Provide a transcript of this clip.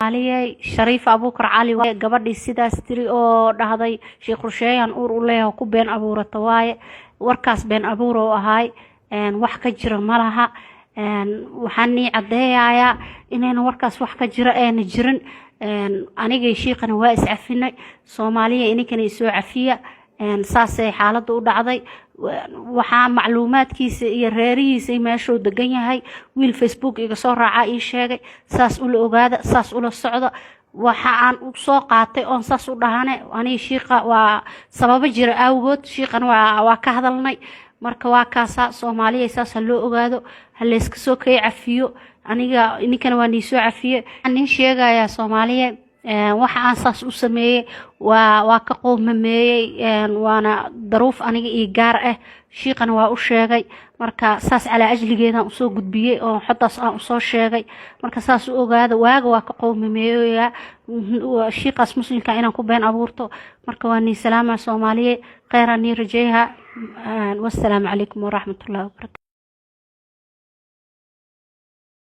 علي شريف أبوكر علي gabadhii sidaas tiri oo dhahday sheekh Rusheeyaan uur u leeyahay ku been abuurata waaye warkaas been abuur oo ahay wax ka jira malaha waxaan cadeeyayaa inayna warkaas wax ka jira aan jirin aniga sheekhana waa iscafinay Soomaaliya inkana soo cafiya saasay xaaladdu u dhacday waxaa macluumaadkiisa iyo reerihiisa meeshuu degan yahay wiil Facebook iga soo raaca ii sheegay saas u la ogaada saas u la socdo waxa aan u soo qaatay oo saas u dhahanay ani sheekha waa sabab jira awgood sheekhan waa ka hadalnay marka waa kaasa Soomaaliya saas loo ogaado hal iska soo kay cafiyo aniga inkana waa soo cafiye aan sheegaya Soomaaliya waxa aan saas u sameeyay waa ka qowmameeyay waana daruuf aniga ii gaar ah sheekhana waa u sheegay marka saas cala ajligeeda u soo gudbiyay oo xataas aan u soo sheegay marka saas u ogaada waaga waa ka qowmameeyay sheekhaas muslimka inaan ku been abuurto marka waa salaama Soomaaliya khayran rajeeha wassalaamu calaykum wa rahmatullahi wa barakatuh